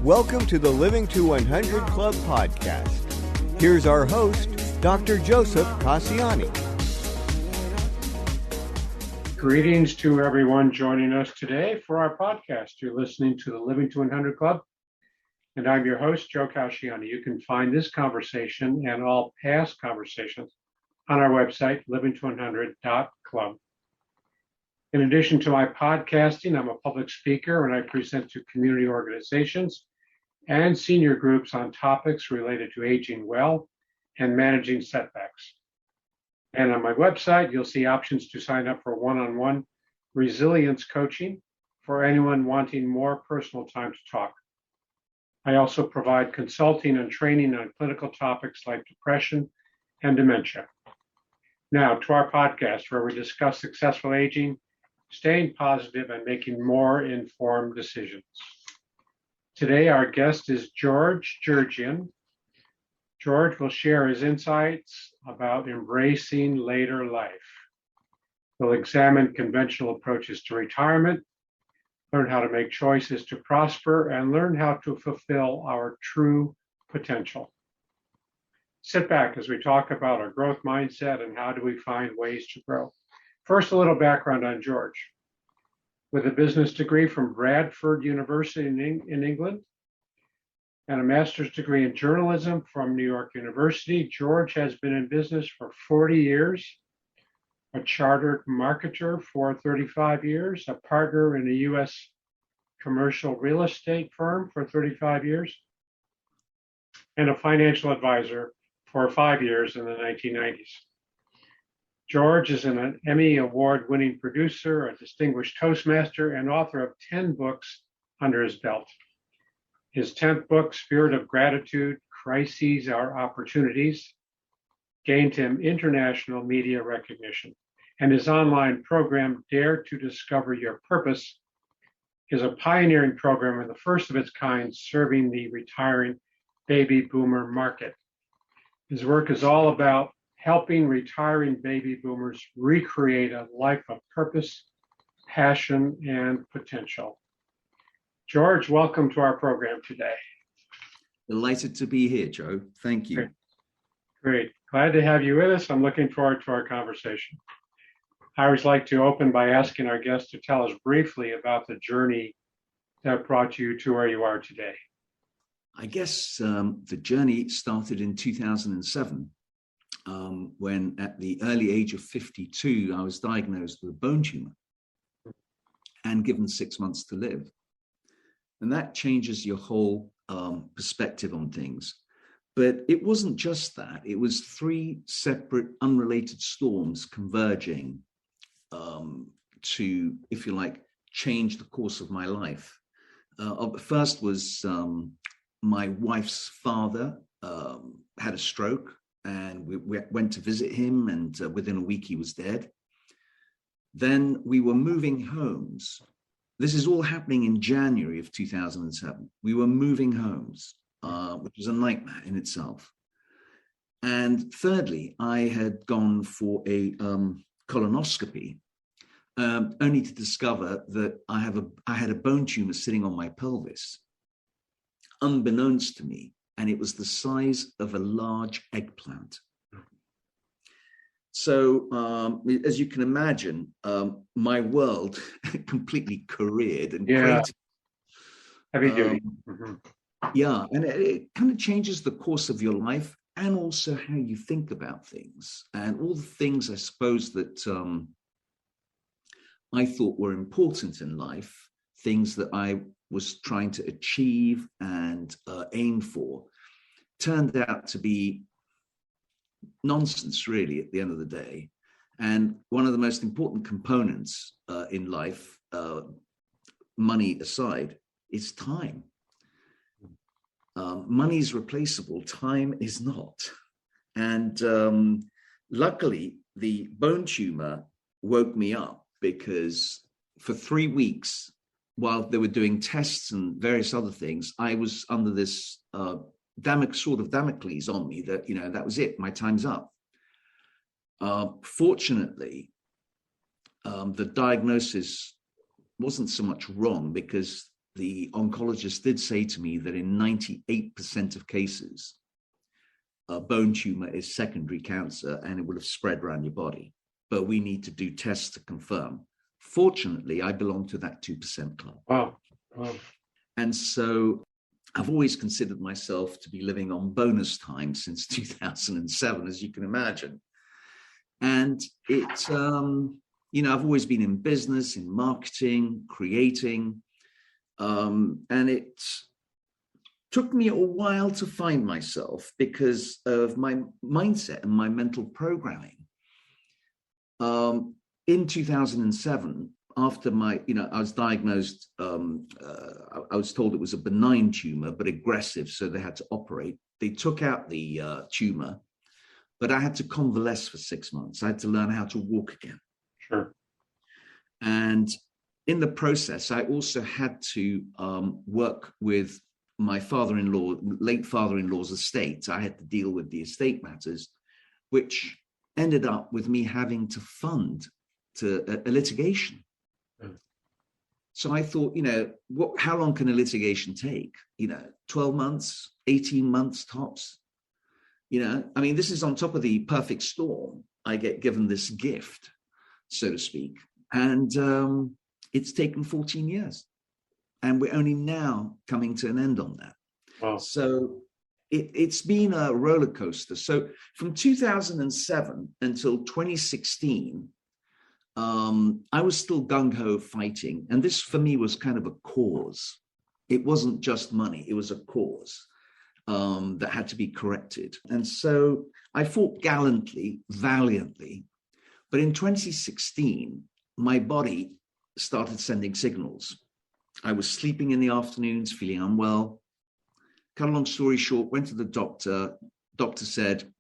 Welcome to the Living to 100 Club podcast. Here's our host, Dr. Joseph Cassiani. Greetings to everyone joining us today for our podcast. You're listening to the Living to 100 Club, and I'm your host, Joe Cassiani. You can find this conversation and all past conversations on our website, livingto100.club. In addition to my podcasting, I'm a public speaker and I present to community organizations and senior groups on topics related to aging well and managing setbacks. And on my website, you'll see options to sign up for one-on-one resilience coaching for anyone wanting more personal time to talk. I also provide consulting and training on clinical topics like depression and dementia. Now to our podcast, where we discuss successful aging, staying positive, and making more informed decisions. Today, our guest is George Jerjian. George will share his insights about embracing later life. We'll examine conventional approaches to retirement, learn how to make choices to prosper, and learn how to fulfill our true potential. Sit back as we talk about our growth mindset and how do we find ways to grow. First, a little background on George. With a business degree from Bradford University in England and a master's degree in journalism from New York University, George has been in business for 40 years, a chartered marketer for 35 years, a partner in a U.S. commercial real estate firm for 35 years, and a financial advisor for 5 years in the 1990s. George is an Emmy Award-winning producer, a distinguished Toastmaster, and author of 10 books under his belt. His 10th book, Spirit of Gratitude, Crises Are Opportunities, gained him international media recognition. And his online program, Dare to Discover Your Purpose, is a pioneering program and the first of its kind serving the retiring baby boomer market. His work is all about helping retiring baby boomers recreate a life of purpose, passion, and potential. George, welcome to our program today. Delighted to be here, Joe. Thank you. Great. Glad to have you with us. I'm looking forward to our conversation. I always like to open by asking our guests to tell us briefly about the journey that brought you to where you are today. I guess the journey started in 2007. When at the early age of 52, I was diagnosed with a bone tumor and given 6 months to live. And that changes your whole perspective on things. But it wasn't just that. It was 3 separate, unrelated storms converging to, if you like, change the course of my life. First was my wife's father had a stroke. And we went to visit him, and within a week he was dead. Then we were moving homes. This is all happening in January of 2007. We were moving homes, which was a nightmare in itself. And thirdly, I had gone for a colonoscopy, only to discover that I had a bone tumor sitting on my pelvis, unbeknownst to me. And it was the size of a large eggplant. So, as you can imagine, my world completely careered and created. Heavy duty. Yeah, and it kind of changes the course of your life and also how you think about things. And all the things, I suppose, that I thought were important in life, things that I was trying to achieve and aim for, turned out to be nonsense, really, at the end of the day. And one of the most important components in life, money aside, is time. Money is replaceable, time is not. And luckily, the bone tumor woke me up because for 3 weeks, while they were doing tests and various other things, I was under this Damocles on me that, that was it, my time's up. Fortunately, the diagnosis wasn't so much wrong because the oncologist did say to me that in 98% of cases, a bone tumor is secondary cancer and it will have spread around your body. But we need to do tests to confirm. Fortunately, I belong to that 2% club. Wow. Wow. And so I've always considered myself to be living on bonus time since 2007, as you can imagine. And it's, I've always been in business, in marketing, creating, and it took me a while to find myself because of my mindset and my mental programming. In 2007, after I was diagnosed, I was told it was a benign tumor, but aggressive, so they had to operate. They took out the tumor, but I had to convalesce for 6 months. I had to learn how to walk again. Sure. And in the process, I also had to work with my late father-in-law's estate. I had to deal with the estate matters, which ended up with me having to fund a litigation. So I thought, how long can a litigation take? 12 months, 18 months tops. This is on top of the perfect storm. I get given this gift, so to speak. And it's taken 14 years. And we're only now coming to an end on that. Wow. So it's been a roller coaster. So from 2007 until 2016, I was still gung-ho fighting. And this for me was kind of a cause. It wasn't just money. It was a cause that had to be corrected. And so I fought gallantly, valiantly. But in 2016, my body started sending signals. I was sleeping in the afternoons, feeling unwell. Cut a long story short, went to the doctor. Doctor said,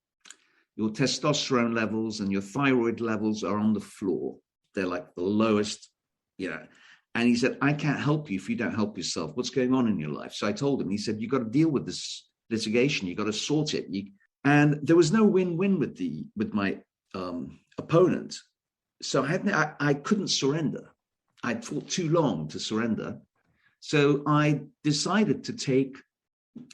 your testosterone levels and your thyroid levels are on the floor. They're like the lowest, And he said, I can't help you if you don't help yourself. What's going on in your life? So I told him, he said, you got to deal with this litigation. You got to sort it. And there was no win-win with my opponent. So I couldn't surrender. I'd fought too long to surrender. So I decided to take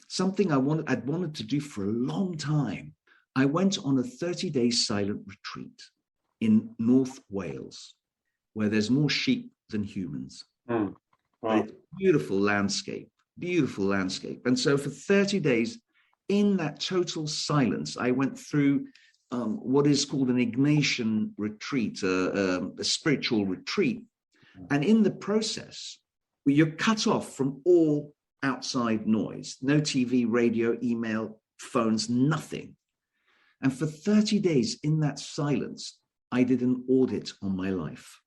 something I'd wanted to do for a long time. I went on a 30-day silent retreat in North Wales, where there's more sheep than humans. Mm. Wow. Beautiful landscape. And so for 30 days, in that total silence, I went through what is called an Ignatian retreat, a spiritual retreat. And in the process, you're cut off from all outside noise, no TV, radio, email, phones, nothing. And for 30 days in that silence, I did an audit on my life.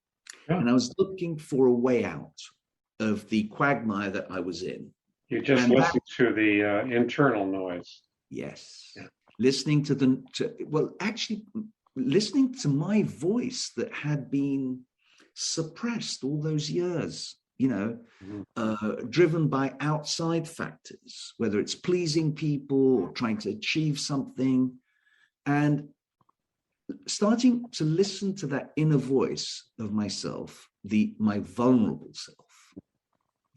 Yeah. And I was looking for a way out of the quagmire that I was in. You just listened to the internal noise. Yes. Yeah. Listening to my voice that had been suppressed all those years, driven by outside factors, whether it's pleasing people or trying to achieve something, and starting to listen to that inner voice of myself, my vulnerable self,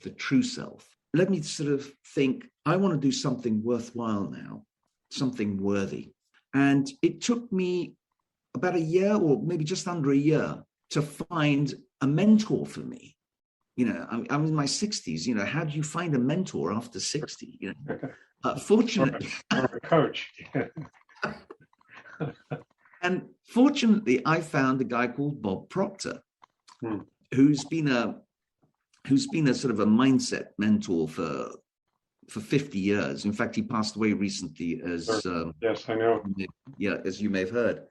the true self. Let me sort of think, I want to do something worthwhile now, something worthy. And it took me about a year, or maybe just under a year, to find a mentor for me. I'm in my 60s. How do you find a mentor after 60? Fortunately, or a coach. And fortunately, I found a guy called Bob Proctor, who's been a sort of a mindset mentor for 50 years. In fact, he passed away recently, as yes, I know. As you may have heard.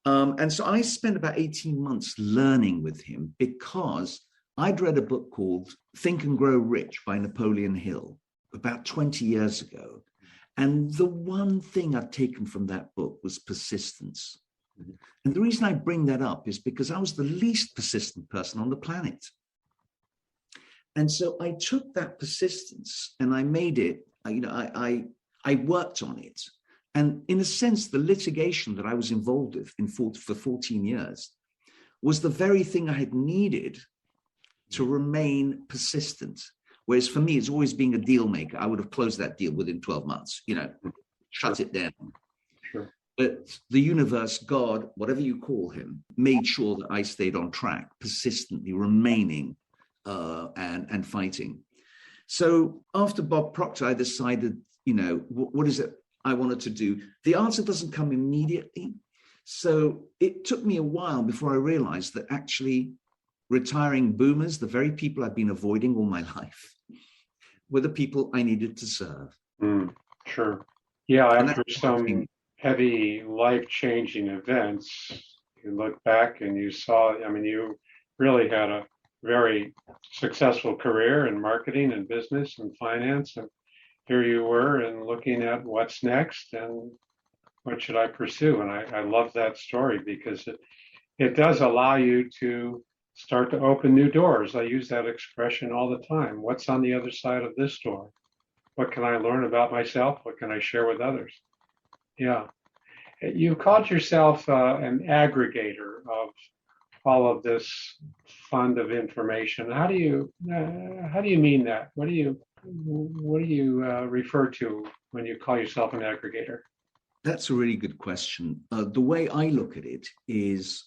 And so I spent about 18 months learning with him because I'd read a book called Think and Grow Rich by Napoleon Hill about 20 years ago. And the one thing I've taken from that book was persistence. Mm-hmm. And the reason I bring that up is because I was the least persistent person on the planet. And so I took that persistence and I made it, I worked on it. And in a sense, the litigation that I was involved with for 14 years was the very thing I had needed to remain persistent. Whereas for me, it's always being a deal maker. I would have closed that deal within 12 months, shut it down. Sure. But the universe, God, whatever you call him, made sure that I stayed on track, persistently remaining and fighting. So after Bob Proctor, I decided, what is it I wanted to do? The answer doesn't come immediately. So it took me a while before I realized that actually retiring boomers, the very people I've been avoiding all my life, were the people I needed to serve. Sure. Yeah, after some heavy life-changing events, you look back and you saw, you really had a very successful career in marketing and business and finance. And here you were and looking at what's next and what should I pursue? And I love that story because it does allow you to start to open new doors. I use that expression all the time. What's on the other side of this door? What can I learn about myself? What can I share with others? Yeah. You called yourself an aggregator of all of this fund of information. How do you mean that? What do you refer to when you call yourself an aggregator? That's a really good question. The way I look at it is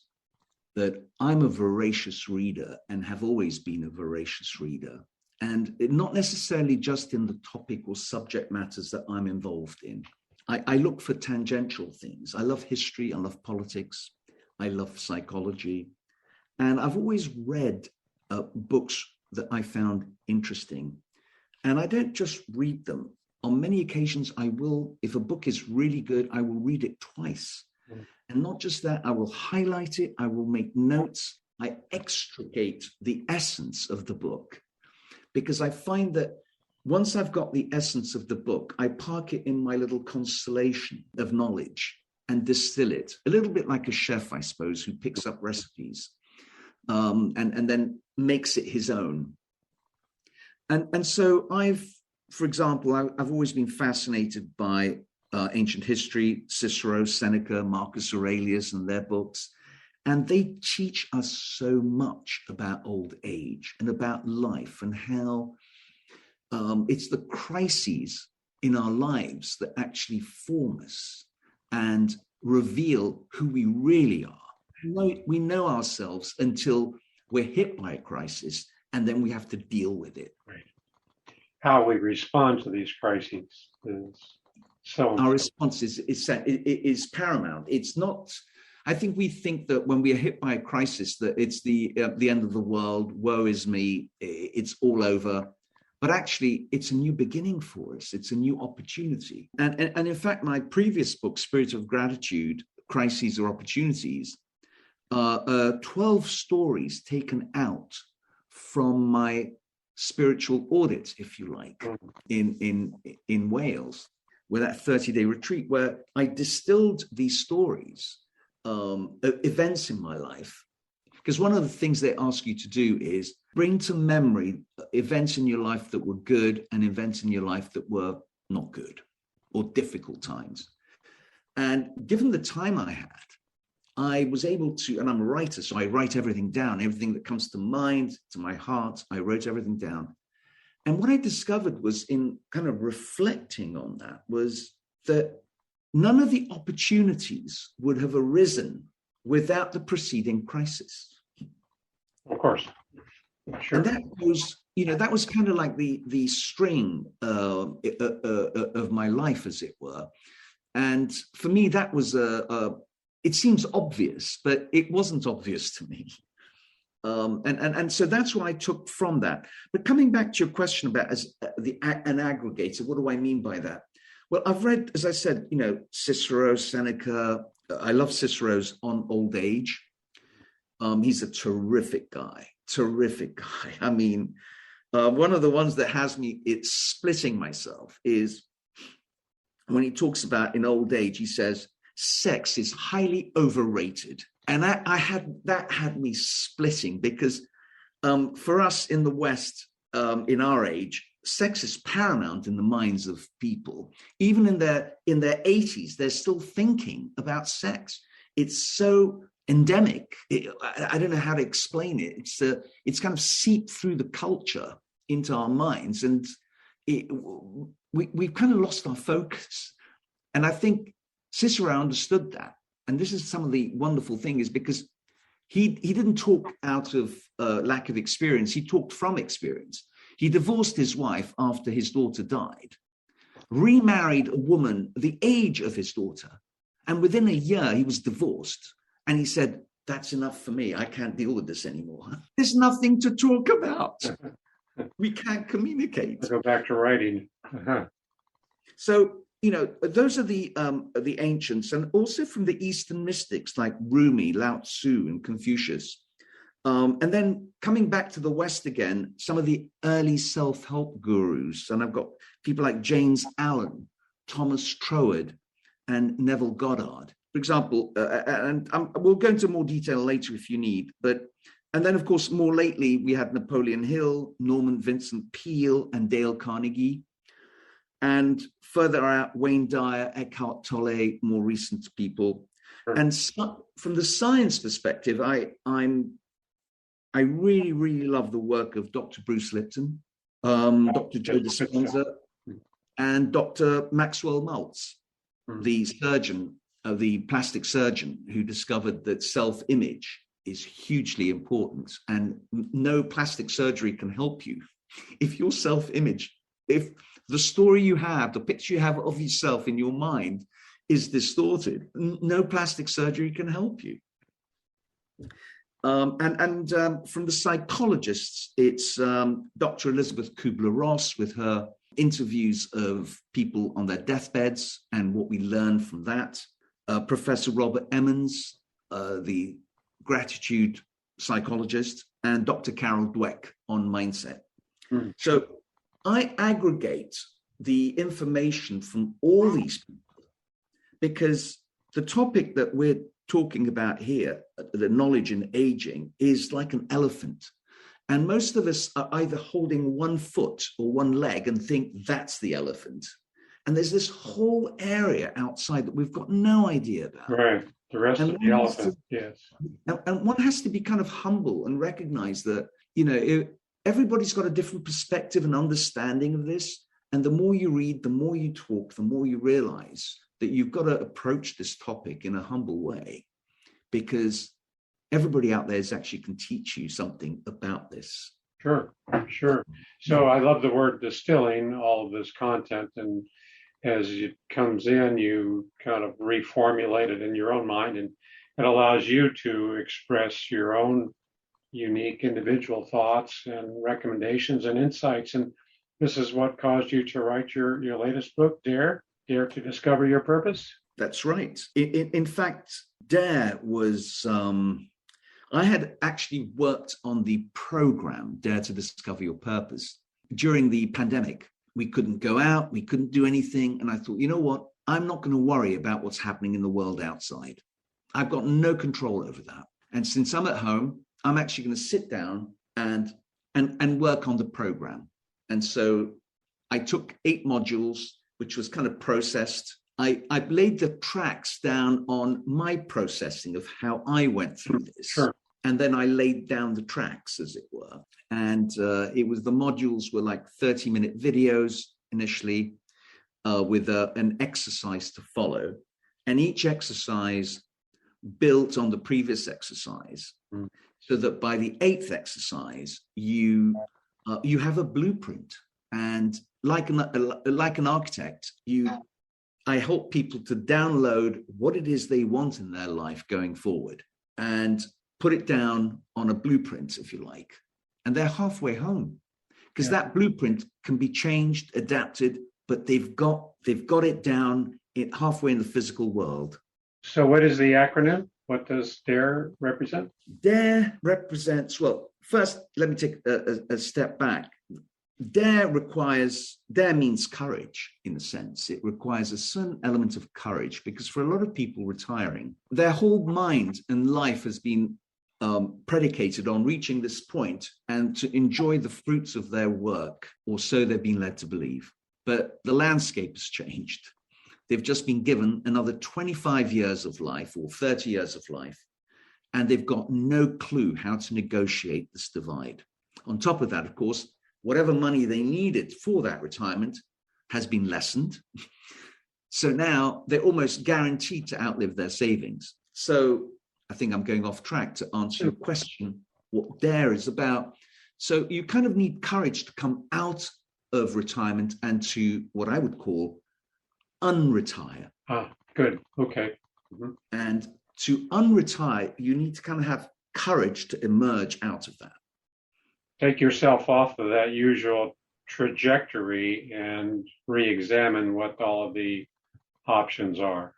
that I'm a voracious reader and have always been a voracious reader. And not necessarily just in the topic or subject matters that I'm involved in. I look for tangential things. I love history, I love politics, I love psychology. And I've always read books that I found interesting. And I don't just read them. On many occasions, I will, if a book is really good, I will read it twice. And not just that, I will highlight it, I will make notes, I extricate the essence of the book. Because I find that once I've got the essence of the book, I park it in my little constellation of knowledge and distill it. A little bit like a chef, I suppose, who picks up recipes and then makes it his own. And so for example, I've always been fascinated by ancient history, Cicero, Seneca, Marcus Aurelius and their books. And they teach us so much about old age and about life and how it's the crises in our lives that actually form us and reveal who we really are. We know ourselves until we're hit by a crisis, and then we have to deal with it. Right. How we respond to these crises is so important. Our response is paramount. It's not. I think we think that when we are hit by a crisis, that it's the end of the world. Woe is me. It's all over. But actually, it's a new beginning for us. It's a new opportunity. And in fact, my previous book, Spirit of Gratitude, Crises or Opportunities, 12 stories taken out from my spiritual audit, if you like, in Wales, where that 30-day retreat, where I distilled these stories, events in my life. Because one of the things they ask you to do is bring to memory events in your life that were good and events in your life that were not good or difficult times. And given the time I had, I was able to, and I'm a writer, so I write everything down, everything that comes to mind, to my heart, I wrote everything down. And what I discovered was, in kind of reflecting on that, was that none of the opportunities would have arisen without the preceding crisis. Of course. Sure. And that was kind of like the string of my life, as it were. And for me, that was it seems obvious, but it wasn't obvious to me. And so that's what I took from that. But coming back to your question about an aggregator, what do I mean by that? Well, I've read, as I said, Cicero, Seneca. I love Cicero's On Old Age. He's a terrific guy. I mean, one of the ones that has me, it's splitting myself, is when he talks about in old age, he says, sex is highly overrated. And that had me splitting because for us in the West, in our age, sex is paramount in the minds of people. Even in their 80s, they're still thinking about sex. It's so endemic. I don't know how to explain it. It's kind of seeped through the culture into our minds, and we've kind of lost our focus. And I think Cicero understood that. And this is some of the wonderful thing, is because he didn't talk out of lack of experience. He talked from experience. He divorced his wife after his daughter died, remarried a woman the age of his daughter, and within a year he was divorced. And he said, that's enough for me. I can't deal with this anymore. There's nothing to talk about. We can't communicate. I'll go back to writing. Uh-huh. So, those are the ancients, and also from the Eastern mystics like Rumi, Lao Tzu, and Confucius. And then coming back to the West again, some of the early self-help gurus. And I've got people like James Allen, Thomas Troward, and Neville Goddard. For example, we'll go into more detail later if you need, and then of course, more lately, we had Napoleon Hill, Norman Vincent Peale, and Dale Carnegie. And further out, Wayne Dyer, Eckhart Tolle, more recent people. Sure. And from the science perspective, I really, really love the work of Dr. Bruce Lipton, Dr. Joe Dispenza, and Dr. Maxwell Maltz, the surgeon, the plastic surgeon who discovered that self-image is hugely important, and no plastic surgery can help you if your self-image, if the story you have, the picture you have of yourself in your mind is distorted, no plastic surgery can help you. From the psychologists, it's Dr. Elizabeth Kubler-Ross with her interviews of people on their deathbeds and what we learn from that. Professor Robert Emmons, the gratitude psychologist, and Dr. Carol Dweck on mindset. So I aggregate the information from all these people because the topic that we're talking about here, the knowledge in aging, is like an elephant. And most of us are either holding one foot or one leg and think that's the elephant. And there's this whole area outside that we've got no idea about. Right. The rest of the elephant, yes. And one has to be kind of humble and recognize that, everybody's got a different perspective and understanding of this. And the more you read, the more you talk, the more you realize that you've got to approach this topic in a humble way, because everybody out there actually can teach you something about this. Sure. So I love the word distilling all of this content, and as it comes in, you kind of reformulate it in your own mind, and it allows you to express your own unique individual thoughts and recommendations and insights. And this is what caused you to write your latest book, Dare to Discover Your Purpose? That's right. In fact, Dare was, I had actually worked on the program, Dare to Discover Your Purpose, during the pandemic. We couldn't go out, we couldn't do anything. And I thought, you know what? I'm not going to worry about what's happening in the world outside. I've got no control over that. And since I'm at home, I'm actually going to sit down and work on the program. And so I took 8 modules, which was kind of processed. I laid the tracks down on my processing of how I went through this. Sure. And then I laid down the tracks, as it were. And the modules were like 30-minute videos initially with an exercise to follow. And each exercise built on the previous exercise, so that by the 8th exercise, you have a blueprint. And like an architect, I help people to download what it is they want in their life going forward and put it down on a blueprint, if you like. And they're halfway home, because that blueprint can be changed, adapted, but they've got it down halfway in the physical world. So what is the acronym? What does DARE represent? DARE represents, well, first, let me take a step back. DARE means courage, in a sense. It requires a certain element of courage, because for a lot of people retiring, their whole mind and life has been predicated on reaching this point and to enjoy the fruits of their work, or so they've been led to believe. But the landscape has changed. They've just been given another 25 years of life or 30 years of life, and they've got no clue how to negotiate this divide. On top of that, of course, whatever money they needed for that retirement has been lessened. So now they're almost guaranteed to outlive their savings. So I think I'm going off track to answer your question, what DARE is about. So you kind of need courage to come out of retirement and to what I would call unretire. Good. Okay. And to unretire, you need to kind of have courage to emerge out of that. Take yourself off of that usual trajectory and re-examine what all of the options are.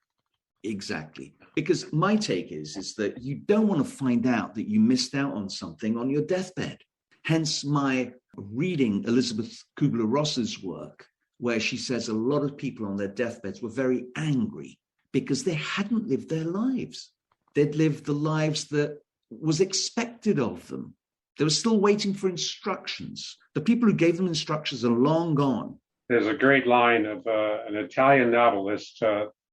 Exactly. Because my take is that you don't want to find out that you missed out on something on your deathbed. Hence my reading Elizabeth Kubler-Ross's work, where she says a lot of people on their deathbeds were very angry because they hadn't lived their lives. They'd lived the lives that was expected of them. They were still waiting for instructions. The people who gave them instructions are long gone. There's a great line of an Italian novelist,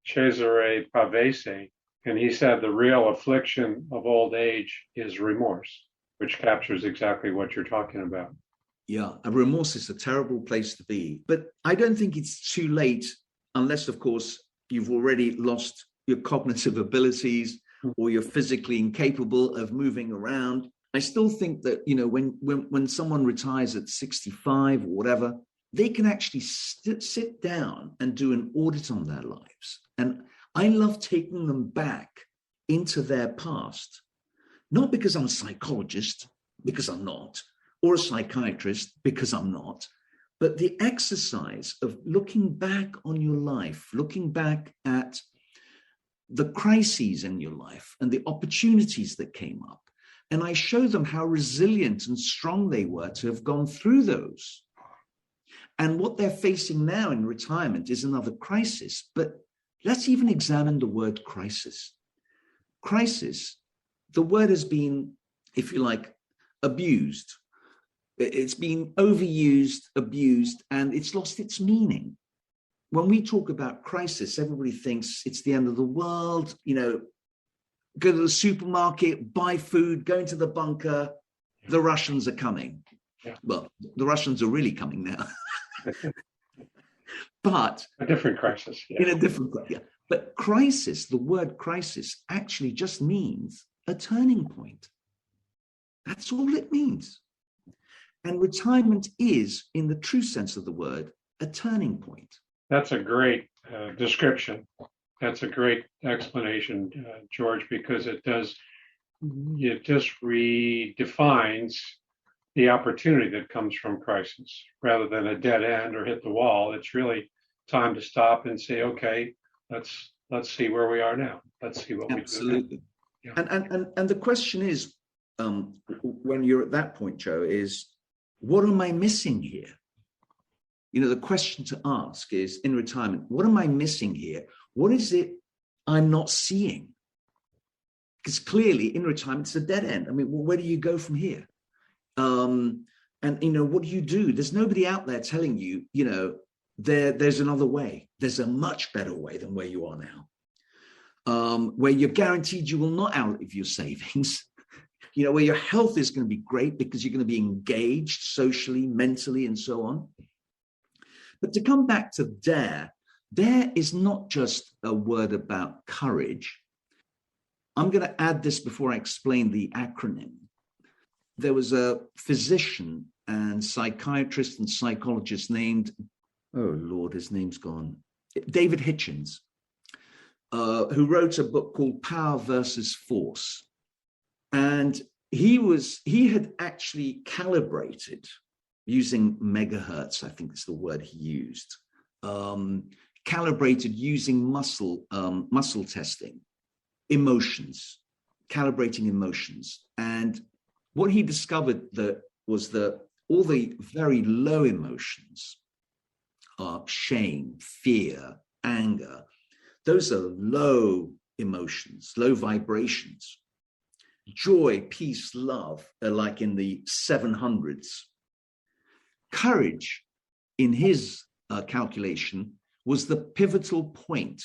Cesare Pavese, and he said the real affliction of old age is remorse, which captures exactly what you're talking about. Yeah, a remorse is a terrible place to be. But I don't think it's too late, unless, of course, you've already lost your cognitive abilities or you're physically incapable of moving around. I still think that, when someone retires at 65 or whatever, they can actually sit down and do an audit on their lives. And I love taking them back into their past, not because I'm a psychologist, because I'm not, or a psychiatrist, because I'm not, but the exercise of looking back on your life, looking back at the crises in your life and the opportunities that came up. And I show them how resilient and strong they were to have gone through those. And what they're facing now in retirement is another crisis. But let's even examine the word crisis. Crisis, the word has been, if you like, abused. It's been overused, abused, and it's lost its meaning. When we talk about crisis, everybody thinks it's the end of the world, go to the supermarket, buy food, go into the bunker, the Russians are coming. Yeah. Well, the Russians are really coming now. But a different crisis. Yeah. In a different way. Yeah. But crisis, the word crisis actually just means a turning point. That's all it means. And retirement is, in the true sense of the word, a turning point. That's a great description. That's a great explanation, George, because it just redefines the opportunity that comes from crisis. Rather than a dead end or hit the wall, it's really time to stop and say, okay, let's see where we are now. Let's see what we do. Absolutely. Yeah. And the question is, when you're at that point, Joe, is what am I missing here? The question to ask is, in retirement, what am I missing here? What is it I'm not seeing? Because clearly in retirement, it's a dead end. I mean, where do you go from here? And what do you do? There's nobody out there telling you, there's another way. There's a much better way than where you are now, where you're guaranteed you will not outlive your savings, where your health is going to be great because you're going to be engaged socially, mentally, and so on. But to come back to DARE is not just a word about courage. I'm going to add this before I explain the acronym. There was a physician and psychiatrist and psychologist named, oh Lord, his name's gone, David Hitchens, who wrote a book called Power versus Force. And he had actually calibrated using megahertz, I think is the word he used, calibrated using muscle testing, calibrating emotions. And what he discovered was that all the very low emotions, shame, fear, anger, those are low emotions, low vibrations. Joy, peace, love are like in the 700s. Courage, in his calculation, was the pivotal point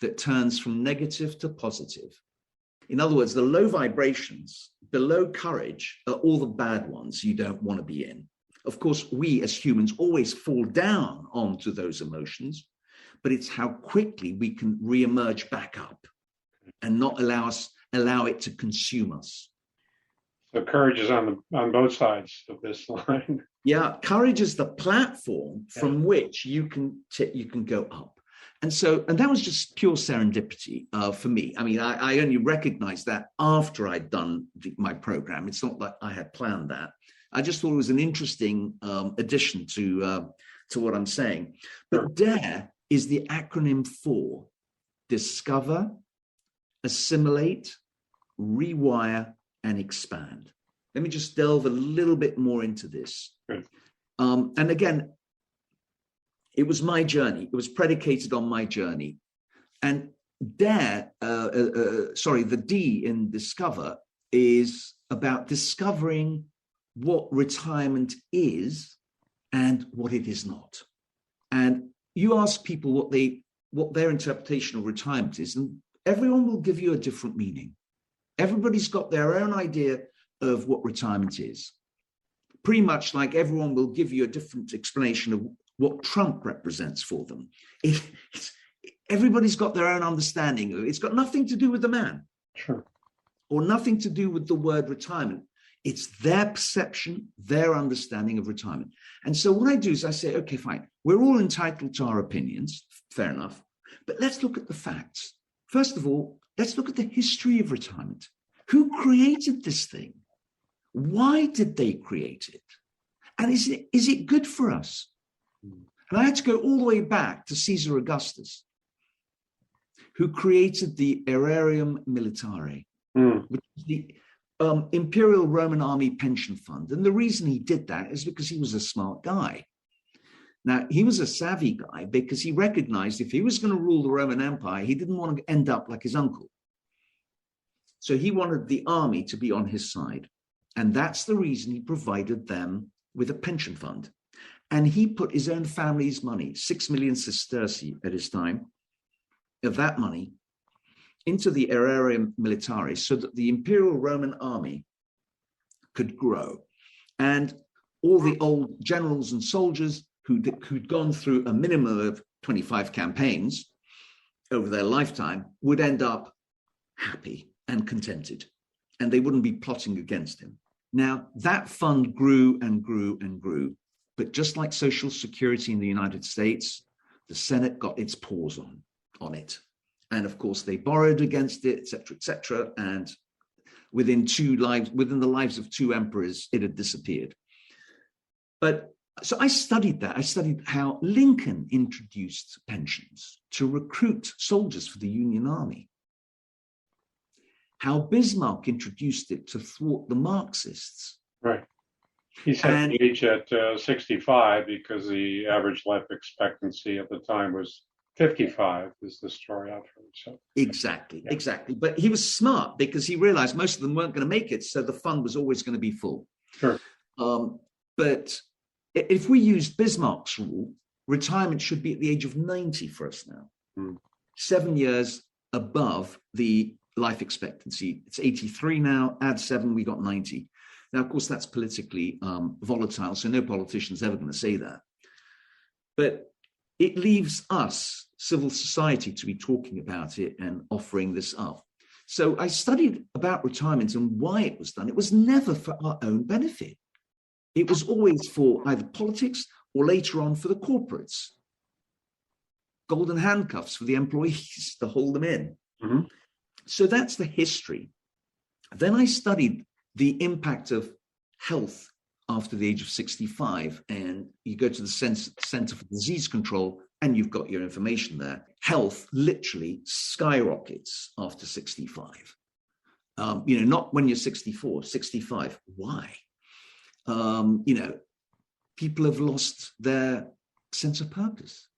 that turns from negative to positive. In other words, the low vibrations below courage are all the bad ones you don't want to be in. Of course, we as humans always fall down onto those emotions, but it's how quickly we can reemerge back up and not allow it to consume us. So courage is on both sides of this line. Yeah, courage is the platform from which you can go up. And that was just pure serendipity for me. I mean, I only recognized that after I'd done my program. It's not like I had planned that. I just thought it was an interesting addition to what I'm saying. But DARE is the acronym for discover, assimilate, rewire, and expand. Let me just delve a little bit more into this. And again, it was my journey. It was predicated on my journey. And DARE, the D in discover is about discovering what retirement is and what it is not. And you ask people what their interpretation of retirement is, and everyone will give you a different meaning. Everybody's got their own idea of what retirement is. Pretty much like everyone will give you a different explanation of what Trump represents for them. Everybody's got their own understanding of it. It's got nothing to do with the man. Sure. Or nothing to do with the word retirement. It's their perception, their understanding of retirement. And so what I do is I say, okay, fine. We're all entitled to our opinions. Fair enough. But let's look at the facts. First of all, let's look at the history of retirement. Who created this thing? Why did they create it? And is it good for us? And I had to go all the way back to Caesar Augustus, who created the Aerarium Militare, which is the Imperial Roman Army pension fund. And the reason he did that is because he was a smart guy. Now, he was a savvy guy because he recognized if he was going to rule the Roman Empire, he didn't want to end up like his uncle. So he wanted the army to be on his side. And that's the reason he provided them with a pension fund. And he put his own family's money, 6 million sesterci at his time, of that money, into the Aerarium Militare so that the Imperial Roman army could grow. And all the old generals and soldiers who'd gone through a minimum of 25 campaigns over their lifetime would end up happy and contented, and they wouldn't be plotting against him. Now, that fund grew and grew and grew. But just like Social Security in the United States, the Senate got its paws on it. And of course, they borrowed against it, et cetera, et cetera. And within the lives of two emperors, it had disappeared. But so I studied that. I studied how Lincoln introduced pensions to recruit soldiers for the Union Army. How Bismarck introduced it to thwart the Marxists. Right. He set the age at 65 because the average life expectancy at the time was 55, is the story I've heard. So exactly. But he was smart because he realized most of them weren't going to make it, so the fund was always going to be full. Sure. But if we use Bismarck's rule, retirement should be at the age of 90 for us now. 7 years above the life expectancy. It's 83 now, add 7, we got 90. Now, of course, that's politically volatile, so no politician's ever going to say that. But it leaves us, civil society, to be talking about it and offering this up. So I studied about retirement and why it was done. It was never for our own benefit. It was always for either politics or later on for the corporates. Golden handcuffs for the employees to hold them in. Mm-hmm. So that's the history. Then I studied the impact of health after the age of 65, and you go to the Center for Disease Control and you've got your information there. Health literally skyrockets after 65. Not when you're 64, 65. Why? People have lost their sense of purpose.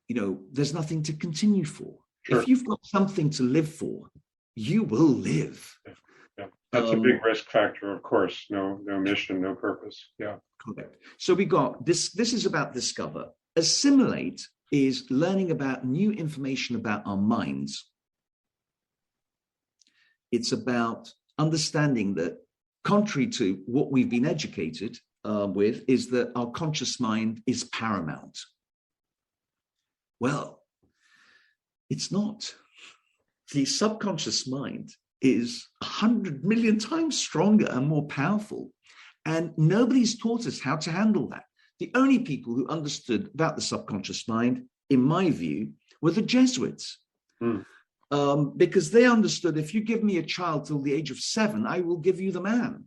There's nothing to continue for. Sure. If you've got something to live for, you will live. Yeah. That's a big risk factor, of course. No mission, no purpose. Yeah. Correct. So we got this. This is about discover. Assimilate is learning about new information about our minds. It's about understanding that, contrary to what we've been educated, with is that our conscious mind is paramount. Well, it's not. The subconscious mind is 100 million times stronger and more powerful. And nobody's taught us how to handle that. The only people who understood about the subconscious mind, in my view, were the Jesuits. Because they understood, if you give me a child till the age of 7, I will give you the man.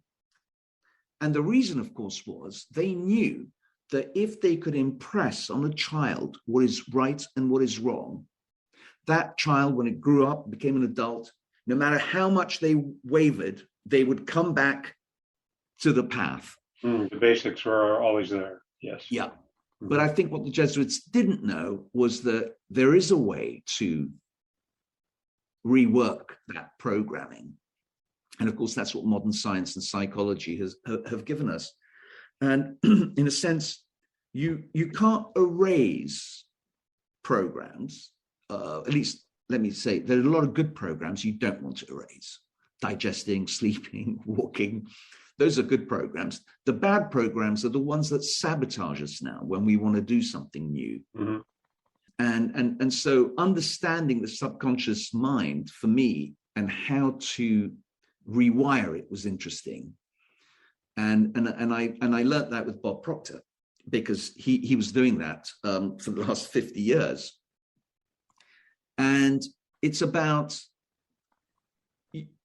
And the reason, of course, was they knew that if they could impress on a child what is right and what is wrong, that child, when it grew up, became an adult, no matter how much they wavered, they would come back to the path. The basics were always there. Yes. Yeah. But I think what the Jesuits didn't know was that there is a way to rework that programming. And of course, that's what modern science and psychology have given us. And in a sense, you can't erase programs. At least, let me say, there are a lot of good programs you don't want to erase. Digesting, sleeping, walking. Those are good programs. The bad programs are the ones that sabotage us now when we want to do something new. And so understanding the subconscious mind for me and how to rewire it was interesting. And I learned that with Bob Proctor, because he was doing that for the last 50 years. And it's about,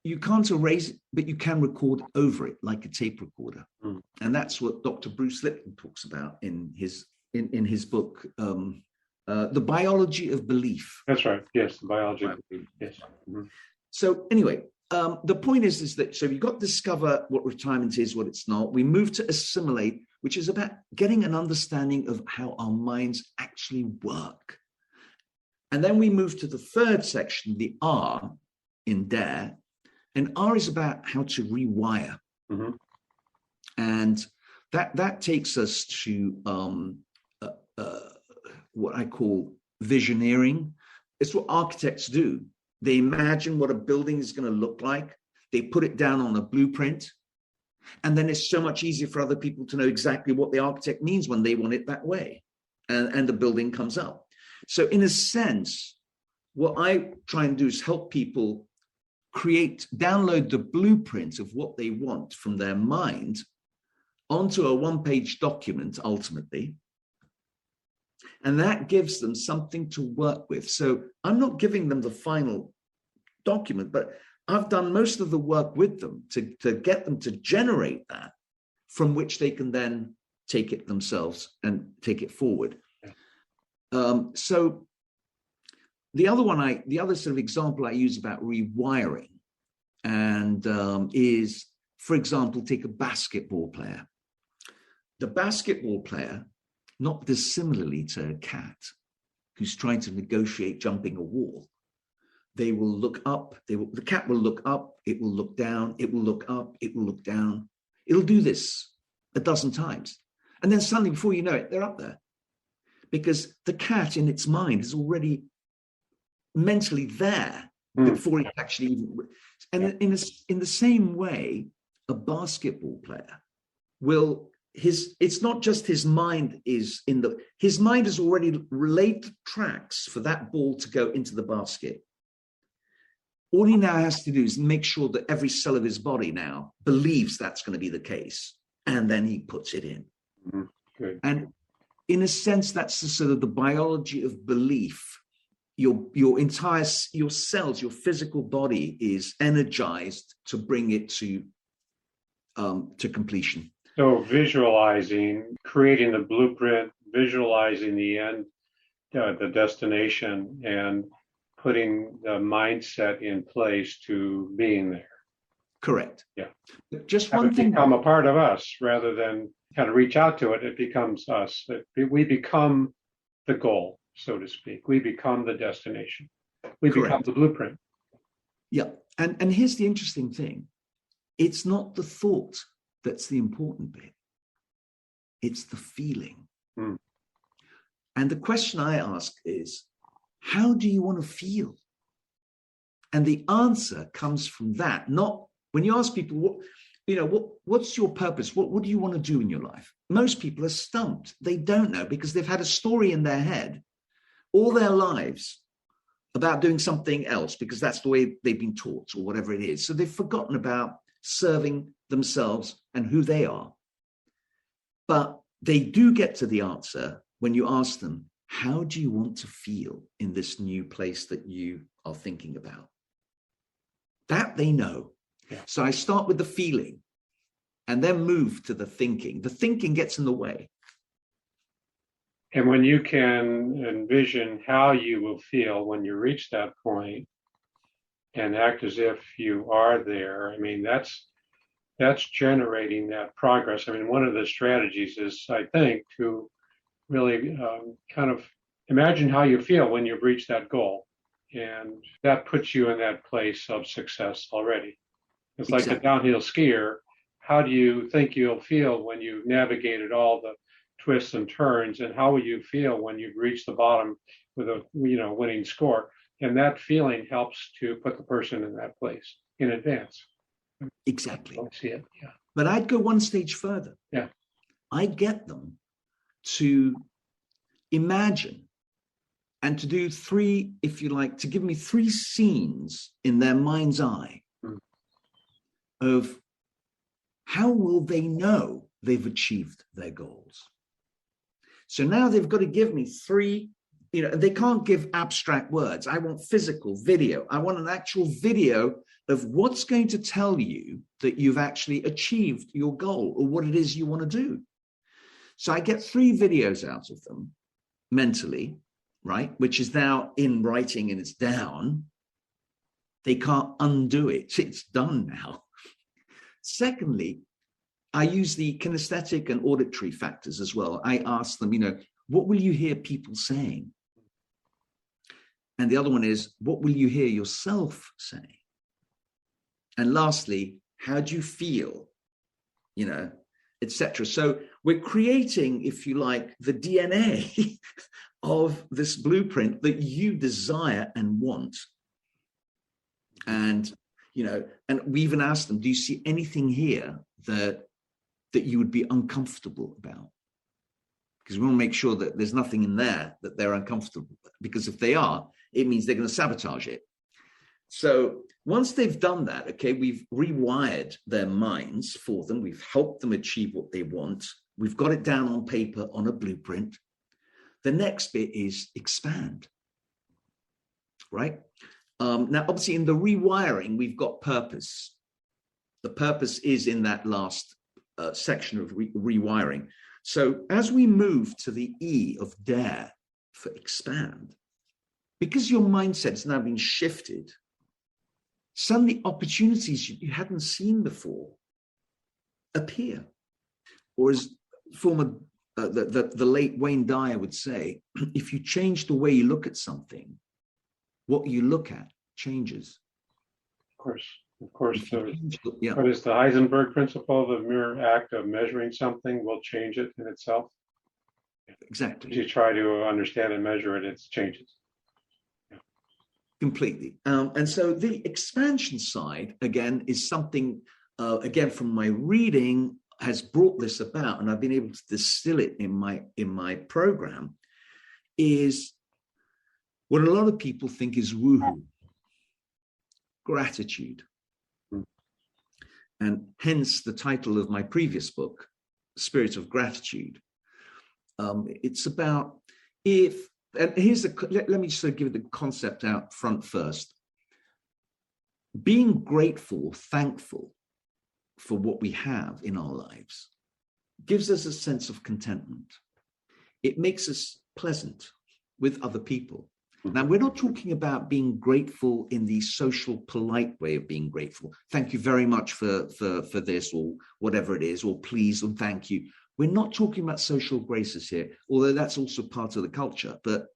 you can't erase it, but you can record over it like a tape recorder. And that's what Dr. Bruce Lipton talks about in his book, The Biology of Belief. That's right. Yes, the biology of belief. Yes. So anyway, the point is that, so you've got to discover what retirement is, what it's not. We move to assimilate, which is about getting an understanding of how our minds actually work. And then we move to the third section, the R in DARE. And R is about how to rewire. And that takes us to what I call visioneering. It's what architects do. They imagine what a building is going to look like. They put it down on a blueprint. And then it's so much easier for other people to know exactly what the architect means when they want it that way. And the building comes up. So in a sense, what I try and do is help people download the blueprint of what they want from their mind onto a one-page document, ultimately. And that gives them something to work with. So I'm not giving them the final document, but I've done most of the work with them to get them to generate that, from which they can then take it themselves and take it forward. So the other sort of example I use about rewiring and is, for example, take a basketball player. The basketball player, not dissimilarly to a cat who's trying to negotiate jumping a wall, they will look up, the cat will look up, it will look down, it will look up, it will look down. It'll do this a dozen times. And then suddenly, before you know it, they're up there. Because the cat in its mind is already mentally there before it actually even. And in the same way, a basketball player will, it's not just his mind is his mind has already laid the tracks for that ball to go into the basket. All he now has to do is make sure that every cell of his body now believes that's going to be the case. And then he puts it in. Good. And in a sense, that's the sort of the biology of belief. Your entire, your cells, your physical body is energized to bring it to completion. So visualizing, creating the blueprint, visualizing the end, the destination, and putting the mindset in place to being there. Correct. Yeah. Just Have one it thing. become a part of us rather than kind of reach out to it. It becomes us. We become the goal, so to speak. We become the destination. We Correct. become the blueprint. Yeah. And here's the interesting thing. It's not the thought that's the important bit. It's the feeling. And the question I ask is, how do you want to feel? And the answer comes from that. Not when you ask people, what's your purpose? What do you want to do in your life? Most people are stumped. They don't know because they've had a story in their head all their lives about doing something else because that's the way they've been taught or whatever it is. So they've forgotten about serving themselves and who they are. But they do get to the answer when you ask them, how do you want to feel in this new place that you are thinking about? That they know. Yeah. So I start with the feeling and then move to the thinking. The thinking gets in the way. And when you can envision how you will feel when you reach that point and act as if you are there, I mean, that's generating that progress. I mean, one of the strategies is, I think, to really kind of imagine how you feel when you've reached that goal. And that puts you in that place of success already. It's like a downhill skier. How do you think you'll feel when you've navigated all the twists and turns? And how will you feel when you've reached the bottom with a winning score? And that feeling helps to put the person in that place in advance. Exactly. I see it. Yeah. But I'd go one stage further. Yeah. I'd get them to imagine and to do three, if you like, to give me three scenes in their mind's eye of how will they know they've achieved their goals. So now they've got to give me three, they can't give abstract words. I want physical video. I want an actual video of what's going to tell you that you've actually achieved your goal or what it is you want to do. So I get 3 videos out of them mentally, right? Which is now in writing and it's down. They can't undo it. It's done now. Secondly, I use the kinesthetic and auditory factors as well. I ask them, what will you hear people saying? And the other one is, what will you hear yourself saying? And lastly, how do you feel? Etc. So we're creating, if you like, the DNA of this blueprint that you desire and want. And, and we even asked them, do you see anything here that you would be uncomfortable about? Because we want to make sure that there's nothing in there that they're uncomfortable with. Because if they are, it means they're going to sabotage it. So once they've done that, okay, we've rewired their minds for them. We've helped them achieve what they want. We've got it down on paper on a blueprint. The next bit is expand, right? Now, obviously, in the rewiring, we've got purpose. The purpose is in that last section of rewiring. So as we move to the E of dare for expand, because your mindset has now been shifted, suddenly opportunities you hadn't seen before appear. Or as the late Wayne Dyer would say, if you change the way you look at something, what you look at changes. Of course. What is the Heisenberg principle? The mere act of measuring something will change it in itself. Exactly. If you try to understand and measure it, it changes. Completely. And so the expansion side, again, is something, again, from my reading has brought this about, and I've been able to distill it in my program, is what a lot of people think is woohoo, gratitude. And hence the title of my previous book, Spirit of Gratitude. It's about and here's let me just give the concept out front first. Being grateful, thankful for what we have in our lives gives us a sense of contentment. It makes us pleasant with other people. Now, we're not talking about being grateful in the social, polite way of being grateful. Thank you very much for this, or whatever it is, or please and thank you. We're not talking about social graces here, although that's also part of the culture. But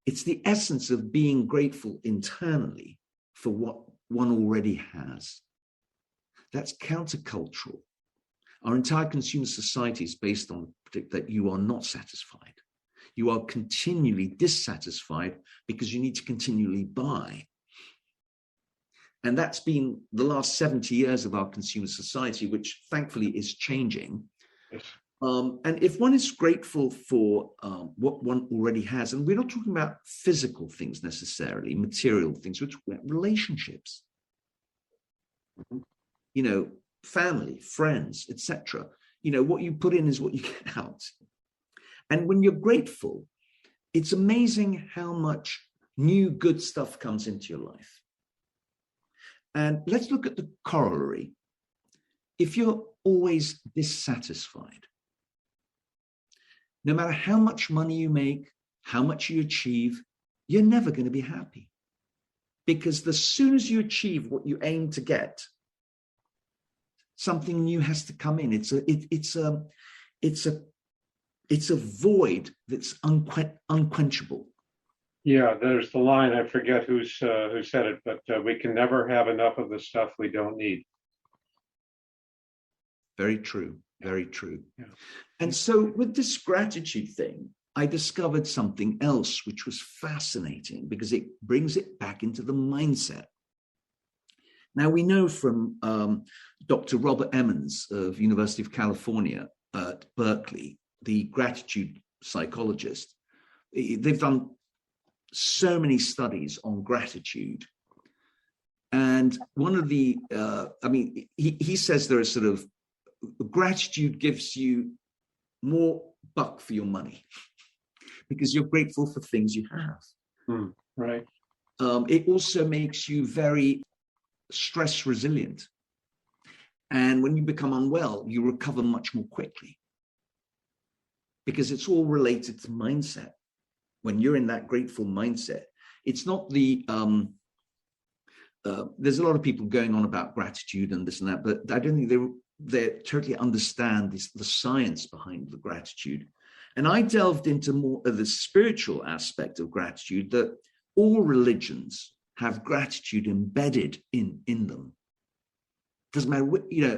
it's the essence of being grateful internally for what one already has. That's countercultural. Our entire consumer society is based on that you are not satisfied. You are continually dissatisfied because you need to continually buy. And that's been the last 70 years of our consumer society, which thankfully is changing. Yes. And if one is grateful for what one already has, and we're not talking about physical things necessarily, material things, we're talking about relationships, family, friends, etc. What you put in is what you get out. And when you're grateful, it's amazing how much new good stuff comes into your life. And let's look at the corollary. If you're always dissatisfied, no matter how much money you make, how much you achieve, you're never going to be happy. Because as soon as you achieve what you aim to get, something new has to come in. It's a void that's unquenchable. Yeah, there's the line. I forget who said it, but we can never have enough of the stuff we don't need. Very true. Very true. Yeah. And so with this gratitude thing, I discovered something else which was fascinating because it brings it back into the mindset. Now, we know from Dr. Robert Emmons of University of California at Berkeley, the gratitude psychologist, they've done so many studies on gratitude. And one of the, he says there is sort of, gratitude gives you more buck for your money because you're grateful for things you have. Right. It also makes you very stress resilient. And when you become unwell, you recover much more quickly because it's all related to mindset. When you're in that grateful mindset, it's not the, there's a lot of people going on about gratitude and this and that, but I don't think they totally understand the science behind the gratitude. And I delved into more of the spiritual aspect of gratitude, that all religions have gratitude embedded in them. Doesn't matter,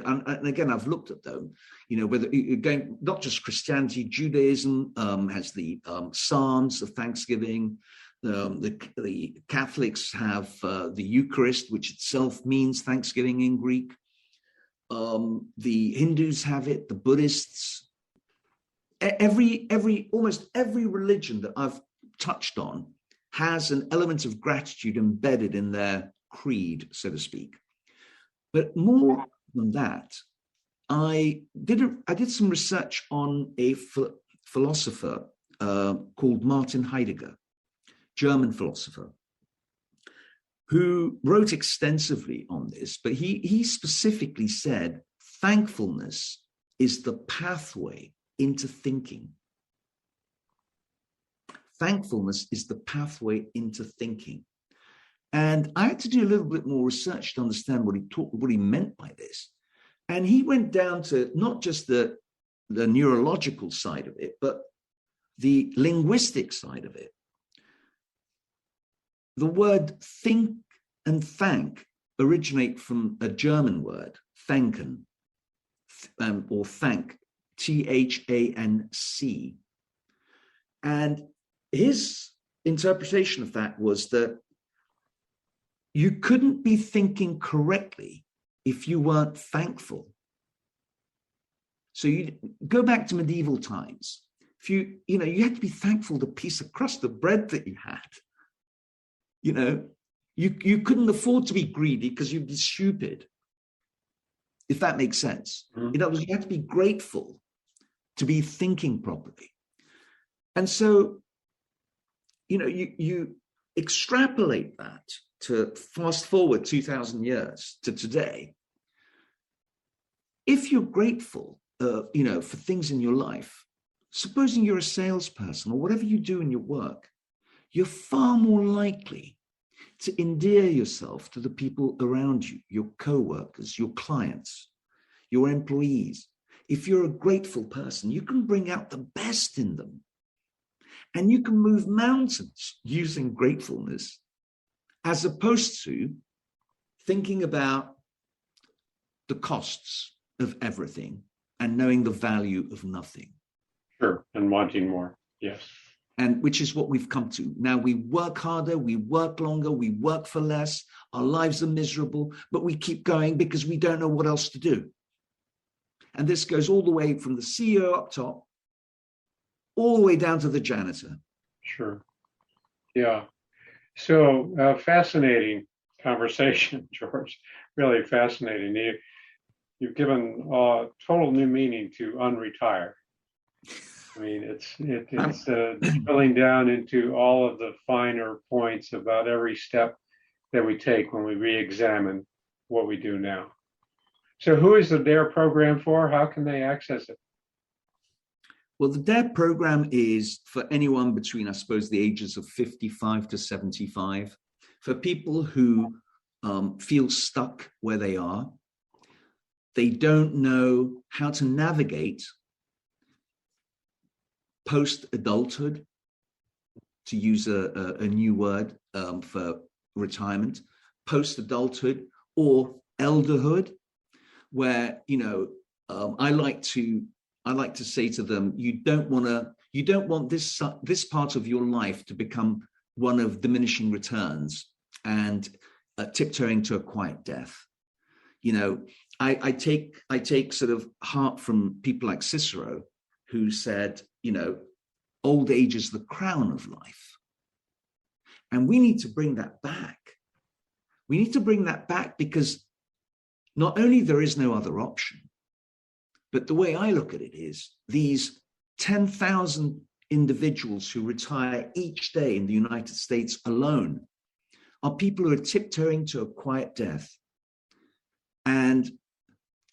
and again, I've looked at them, whether going, not just Christianity, Judaism has the Psalms of Thanksgiving. The Catholics have the Eucharist, which itself means Thanksgiving in Greek. The Hindus have it, the Buddhists. Almost every religion that I've touched on has an element of gratitude embedded in their creed, so to speak. But more than that, I did some research on a philosopher called Martin Heidegger, German philosopher, who wrote extensively on this, but he specifically said thankfulness is the pathway into thinking. Thankfulness is the pathway into thinking. And I had to do a little bit more research to understand what he meant by this. And he went down to not just the neurological side of it, but the linguistic side of it. The word think and thank originate from a German word, thanken, or thank, T-H-A-N-C. And his interpretation of that was that you couldn't be thinking correctly if you weren't thankful. So you go back to medieval times. If you had to be thankful for the piece of crust of bread that you had. You couldn't afford to be greedy because you'd be stupid, if that makes sense. In other words, you had to be grateful to be thinking properly. And so, you extrapolate that to fast forward 2,000 years to today. If you're grateful, for things in your life, supposing you're a salesperson or whatever you do in your work, you're far more likely to endear yourself to the people around you, your co-workers, your clients, your employees. If you're a grateful person, you can bring out the best in them. And you can move mountains using gratefulness, as opposed to thinking about the costs of everything and knowing the value of nothing. Sure, and wanting more, yes. and which is what we've come to. Now we work harder, we work longer, we work for less, our lives are miserable, but we keep going because we don't know what else to do. And this goes all the way from the CEO up top, all the way down to the janitor. Sure. Yeah. So fascinating conversation, George. Really fascinating. You've given total new meaning to unretire. I mean, it's drilling down into all of the finer points about every step that we take when we re-examine what we do now. So who is the DARE program for? How can they access it? Well, the DARE program is for anyone between, I suppose, the ages of 55 to 75, for people who feel stuck where they are. They don't know how to navigate post-adulthood, to use a new word for retirement, post-adulthood or elderhood, where, I like to say to them, you don't want this part of your life to become one of diminishing returns and tiptoeing to a quiet death. I take sort of heart from people like Cicero, who said, old age is the crown of life. And we need to bring that back. We need to bring that back because not only there is no other option, but the way I look at it is these 10,000 individuals who retire each day in the United States alone are people who are tiptoeing to a quiet death. And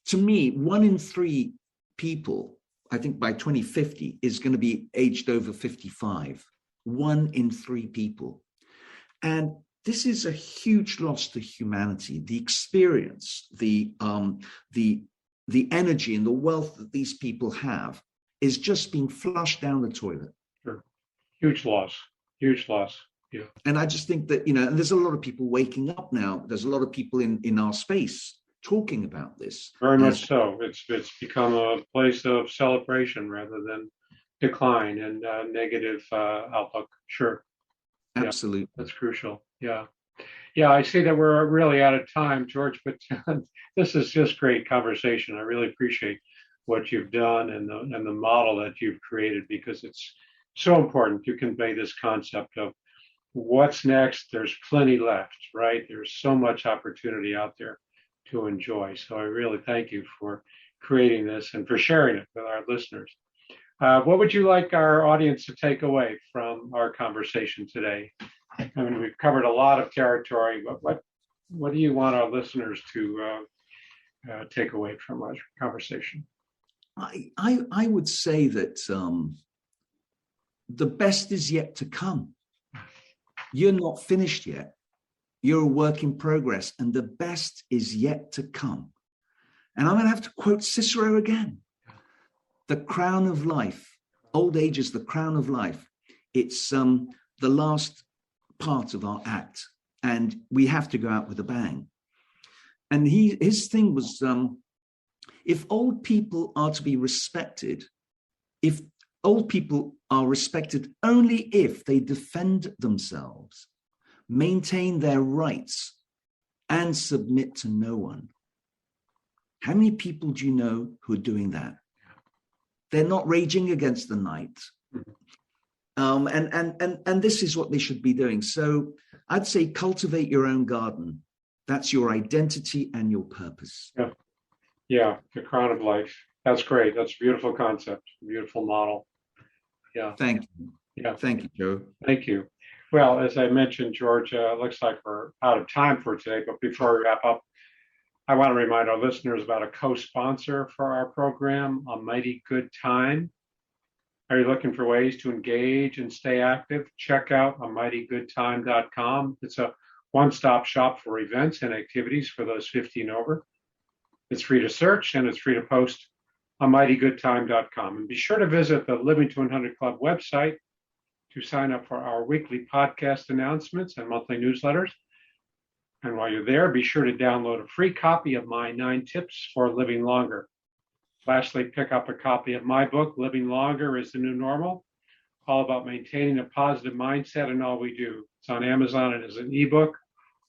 to me, 1 in 3 people, I think by 2050, is going to be aged over 55. 1 in 3 people. And this is a huge loss to humanity. The experience, the energy and the wealth that these people have is just being flushed down the toilet. Sure. Huge loss. Yeah. And I just think that, and there's a lot of people waking up now. There's a lot of people in our space talking about this. Very much so. It's become a place of celebration rather than decline and negative outlook. Sure. Absolutely. Yeah, that's crucial. Yeah. Yeah, I see that we're really out of time, George, but this is just great conversation. I really appreciate what you've done and the model that you've created, because it's so important to convey this concept of what's next. There's plenty left, right? There's so much opportunity out there to enjoy. So I really thank you for creating this and for sharing it with our listeners. What would you like our audience to take away from our conversation today? I mean, we've covered a lot of territory, but what do you want our listeners to take away from our conversation? I would say that the best is yet to come. You're not finished yet. You're a work in progress, and the best is yet to come. And I'm going to have to quote Cicero again. The crown of life. Old age is the crown of life. It's the last part of our act, and we have to go out with a bang. And his thing was, if old people are to be respected, if old people are respected only if they defend themselves, maintain their rights, and submit to no one. How many people do you know who are doing that? They're not raging against the night. And this is what they should be doing. So I'd say cultivate your own garden. That's your identity and your purpose. Yeah, the crown of life. That's great. That's a beautiful concept, beautiful model. Yeah. Thank you. Yeah. Thank you, Joe. Thank you. Well, as I mentioned, George, it looks like we're out of time for today. But before we wrap up, I want to remind our listeners about a co-sponsor for our program, A Mighty Good Time. Are you looking for ways to engage and stay active? Check out amightygoodtime.com. It's a one-stop shop for events and activities for those 50 and over. It's free to search and it's free to post, amightygoodtime.com. And be sure to visit the Living to 100 Club website to sign up for our weekly podcast announcements and monthly newsletters. And while you're there, be sure to download a free copy of my 9 tips for living longer. Lastly, pick up a copy of my book, Living Longer is the New Normal, all about maintaining a positive mindset in all we do. It's on Amazon and is an ebook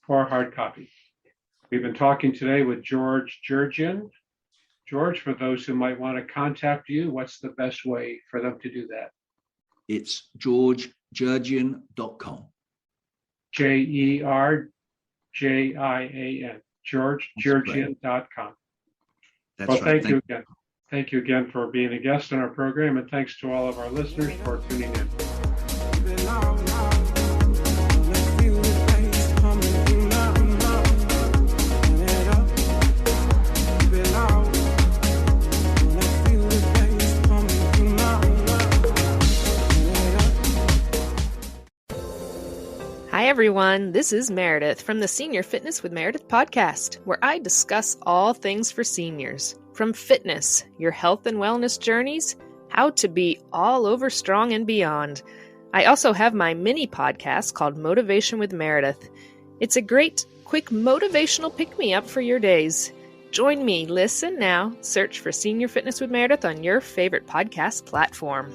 or hard copy. We've been talking today with George Jerjian. George, for those who might want to contact you, what's the best way for them to do that? It's georgejerjian.com. Jerjian, georgejerjian.com. That's right. Thank you again. Thank you again for being a guest on our program, and thanks to all of our listeners for tuning in. Hi, everyone. This is Meredith from the Senior Fitness with Meredith podcast, where I discuss all things for seniors. From fitness, your health and wellness journeys, how to be all over strong and beyond. I also have my mini podcast called Motivation with Meredith. It's a great, quick motivational pick-me-up for your days. Join me, listen now, search for Senior Fitness with Meredith on your favorite podcast platform.